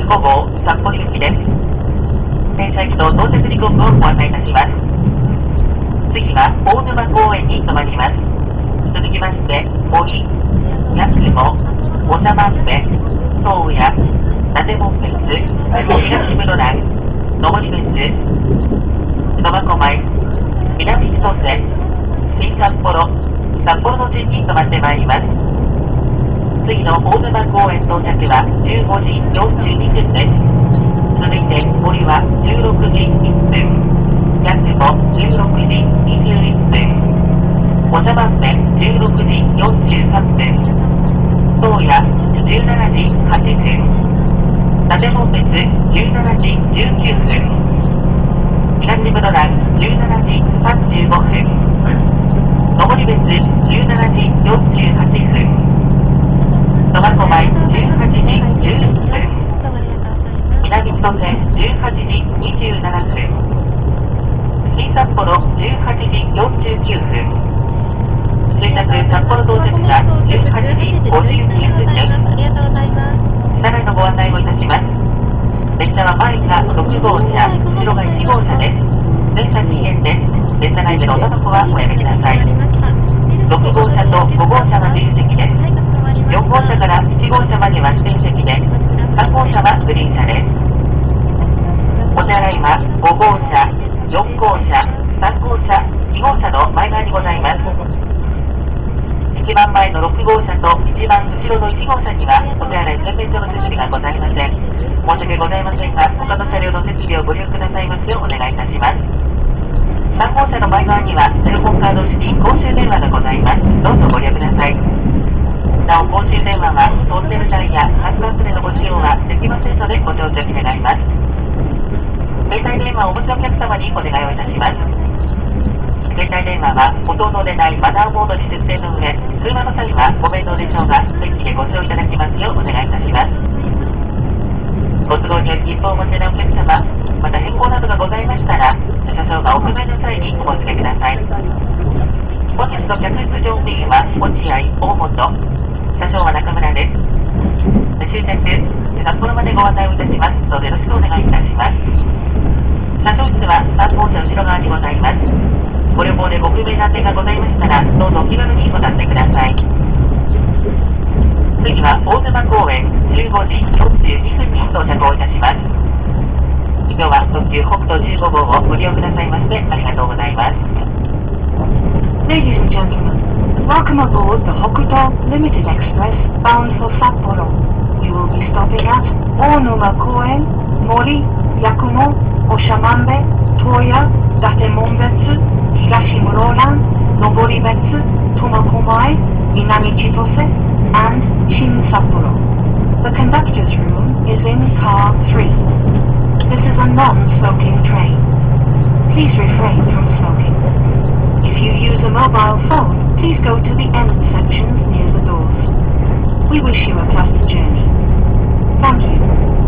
15号札幌行きです。停車駅と到着時刻をご案内いたします。次は大沼公園に停まります。続きまして、森、八雲、長万部、宗谷、伊達門別、東室蘭、登別、苫小牧、南千歳、新札幌、札幌の順に停まってまいります。次の大沼公園到着は15時42分です。続いて森は16時1分、八雲16時21分、長万部16時43分、宗谷17時8分、伊達門別17時19分、東室蘭17時35分、登別17時48分、苫小牧18時11分、南千歳18時27分、新札幌18時49分、終着札幌到着が18時59分です。車内のご案内をいたします。列車は前が6号車、後ろが1号車です。電車禁煙です。列車内でのおタバコはおやめください。6号車と5号車は自由席です。4号車から1号車までは指定席で、3号車はグリーン車です。お手洗いは5号車、4号車、3号車、2号車の前側にございます。一番前の6号車と一番後ろの1号車にはお手洗い洗面所の設備がございません。申し訳ございませんが、他の車両の設備をご利用くださいますようお願いいたします。3号車の前側にはテレホンカード式公衆電話がございます。どうぞご利用ください。なお、公衆電話はトンネル内やハンドアプリのご使用はできませんのでご承知おき願います。携帯電話をお持ちのお客様にお願いをいたします。携帯電話は音の出ないマナーモードに設定の上、通話の際はご面倒でしょうが、席でご使用いただきますようお願いいたします。ご都合により切符をお持ちのお客様、また変更などがございましたら、車掌がお不明の際にお申し付けください。本日の客室乗務員は落合、大本、車掌は中村です。終着、札幌までご案内をいたします。どうぞよろしくお願いいたします。車掌室は3号車後ろ側にございます。ご旅行でご不明な点がございましたら、どうぞお気軽にご達成ください。次は大沼公園15時42分に到着をいたします。今日は特急北斗15号をご利用くださいましてありがとうございます。Ladies and gentlemen, welcome aboard the Hokuto Limited Express bound for Sapporo. We will be stopping at Onuma Koen, Mori, Yakumo, Oshamambe, Toya, Datemonbetsu, Higashimuroran, Noboribetsu, Tomakomai, Minami Chitose, and Shin Sapporo. The conductor's room is in car 3. This is a non-smoking train. Please refrain from smoking. If you use a mobile phone, please go to the end sections near the doors. We wish you a pleasant journey. Thank you.